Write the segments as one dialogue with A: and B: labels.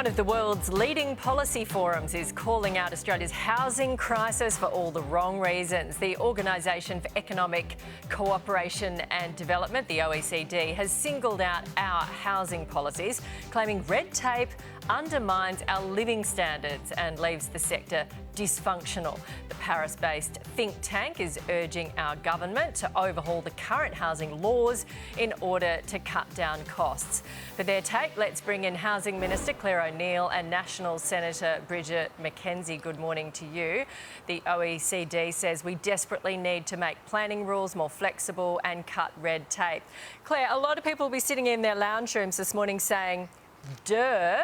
A: One of the world's leading policy forums is calling out Australia's housing crisis for all the wrong reasons. The Organisation for Economic Cooperation and Development, the OECD, has singled out our housing policies, claiming red tape undermines our living standards and leaves the sector dysfunctional. The Paris-based think tank is urging our government to overhaul the current housing laws in order to cut down costs. For their take, let's bring in Housing Minister Clare O'Neil and National Senator Bridget McKenzie. Good morning to you. The OECD says we desperately need to make planning rules more flexible and cut red tape. Clare, a lot of people will be sitting in their lounge rooms this morning saying, duh,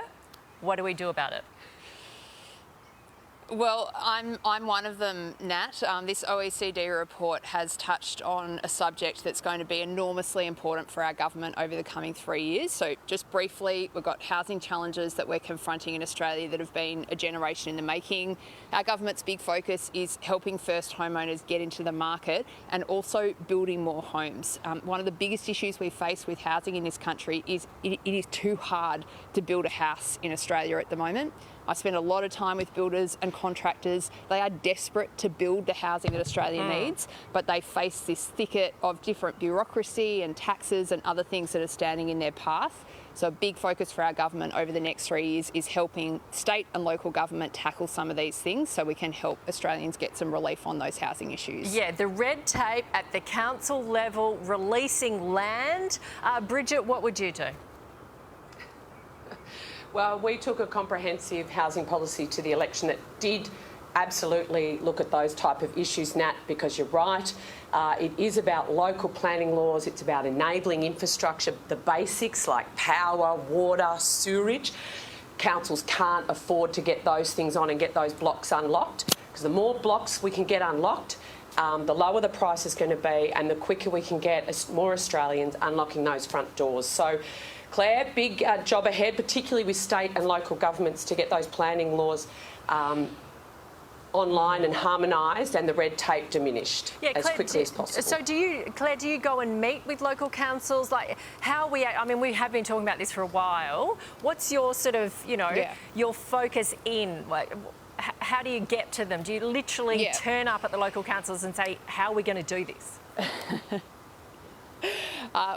A: what do we do about it?
B: Well, I'm one of them, Nat. This OECD report has touched on a subject that's going to be enormously important for our government over the coming 3 years. So just briefly, we've got housing challenges that we're confronting in Australia that have been a generation in the making. Our government's big focus is helping first homeowners get into the market and also building more homes. One of the biggest issues we face with housing in this country is it is too hard to build a house in Australia at the moment. I spend a lot of time with builders and contractors. They are desperate to build the housing that Australia needs, but they face this thicket of different bureaucracy and taxes and other things that are standing in their path. So a big focus for our government over the next 3 years is helping state and local government tackle some of these things so we can help Australians get some relief on those housing issues.
A: Yeah, the red tape at the council level, releasing land. Bridget, what would you do?
C: Well, we took a comprehensive housing policy to the election that did absolutely look at those type of issues, Nat, because you're right. It is about local planning laws. It's about enabling infrastructure, the basics like power, water, sewerage. Councils can't afford to get those things on and get those blocks unlocked, because the more blocks we can get unlocked, the lower the price is going to be and the quicker we can get more Australians unlocking those front doors. So, Clare, big job ahead, particularly with state and local governments, to get those planning laws online and harmonised and the red tape diminished as quickly as possible.
A: So Clare, do you go and meet with local councils? Like, we have been talking about this for a while. What's your sort of, your focus in? Like, how do you get to them? Do you literally turn up at the local councils and say, how are we going to do this?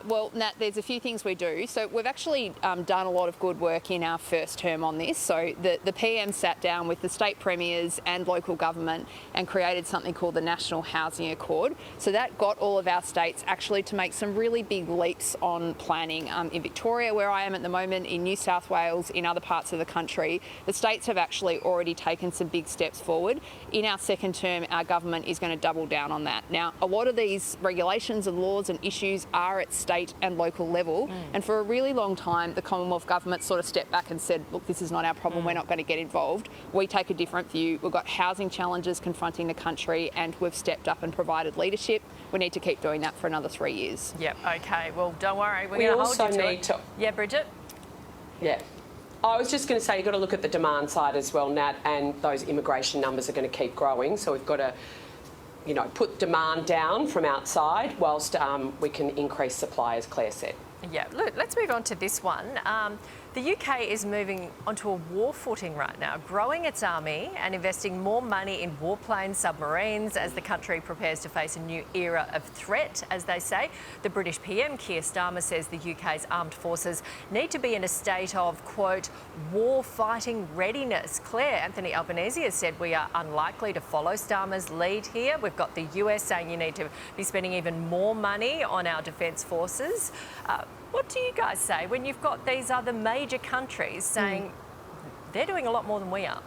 B: Well, Nat, there's a few things we do. So we've actually done a lot of good work in our first term on this. So the PM sat down with the state premiers and local government and created something called the National Housing Accord. So that got all of our states actually to make some really big leaps on planning. In Victoria, where I am at the moment, in New South Wales, in other parts of the country, the states have actually already taken some big steps forward. In our second term, our government is going to double down on that. Now, a lot of these regulations and laws and issues are at state and local level, and for a really long time the Commonwealth government sort of stepped back and said, look, this is not our problem, we're not going to get involved. We take a different view. We've got housing challenges confronting the country and we've stepped up and provided leadership. We need to keep doing that for another 3 years.
A: Yep, okay, well, don't worry, we're
C: We
A: going to
C: also
A: hold you to
C: need
A: it.
C: to...
A: Yeah, Bridget?
C: Yeah. I was just going to say, you've got to look at the demand side as well, Nat, and those immigration numbers are going to keep growing, so we've got to put demand down from outside whilst we can increase supply, as Clare said.
A: Yeah, look, let's move on to this one. The UK is moving onto a war footing right now, growing its army and investing more money in warplanes, submarines, as the country prepares to face a new era of threat, as they say. The British PM, Keir Starmer, says the UK's armed forces need to be in a state of, quote, war-fighting readiness. Clare, Anthony Albanese has said we are unlikely to follow Starmer's lead here. We've got the US saying you need to be spending even more money on our defence forces. What do you guys say when you've got these other major countries saying they're doing a lot more than we are?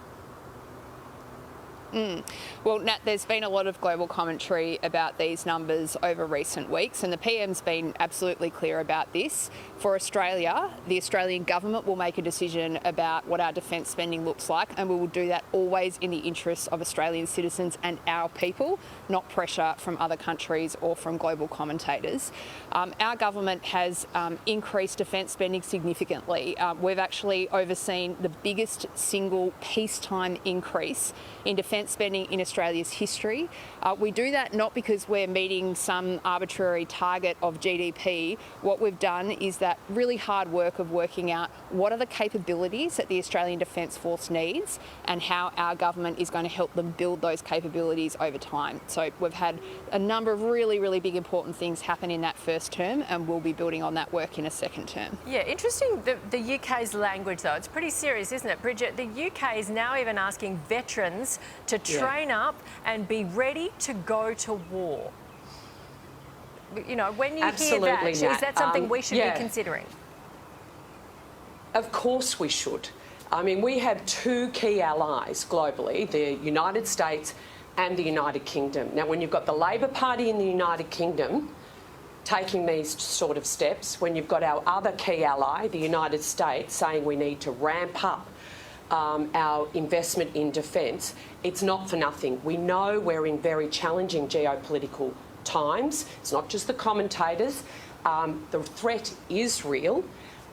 B: Well, Nat, there's been a lot of global commentary about these numbers over recent weeks, and the PM's been absolutely clear about this. For Australia, the Australian government will make a decision about what our defence spending looks like, and we will do that always in the interests of Australian citizens and our people, not pressure from other countries or from global commentators. Our government has increased defence spending significantly. We've actually overseen the biggest single peacetime increase in defence defence spending in Australia's history. We do that not because we're meeting some arbitrary target of GDP. What we've done is that really hard work of working out what are the capabilities that the Australian Defence Force needs and how our government is going to help them build those capabilities over time. So we've had a number of really, really big important things happen in that first term, and we'll be building on that work in a second term.
A: Yeah, interesting, the UK's language though. It's pretty serious, isn't it, Bridget? The UK is now even asking veterans to train up and be ready to go to war. You know, when you hear that, is that something we should be considering?
C: Of course we should. I mean, we have two key allies globally, the United States and the United Kingdom. Now, when you've got the Labor Party in the United Kingdom taking these sort of steps, when you've got our other key ally, the United States, saying we need to ramp up our investment in defence, it's not for nothing. We know we're in very challenging geopolitical times. It's not just the commentators. The threat is real.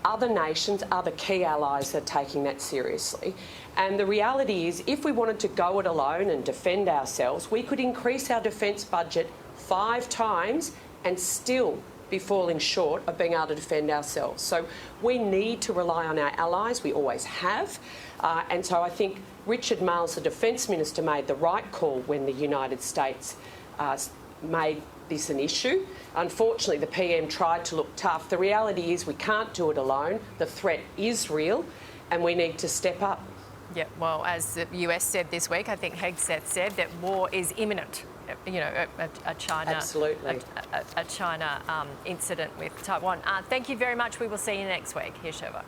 C: Other nations, other key allies are taking that seriously. And the reality is, if we wanted to go it alone and defend ourselves, we could increase our defence budget 5 times and still be falling short of being able to defend ourselves. So we need to rely on our allies. We always have. And so I think Richard Marles, the Defence Minister, made the right call when the United States made this an issue. Unfortunately, the PM tried to look tough. The reality is we can't do it alone. The threat is real and we need to step up.
A: Yeah, well, as the US said this week, I think Hegseth said that war is imminent. You know, a China,
C: absolutely,
A: a China incident with Taiwan. Thank you very much. We will see you next week. Here's Shova.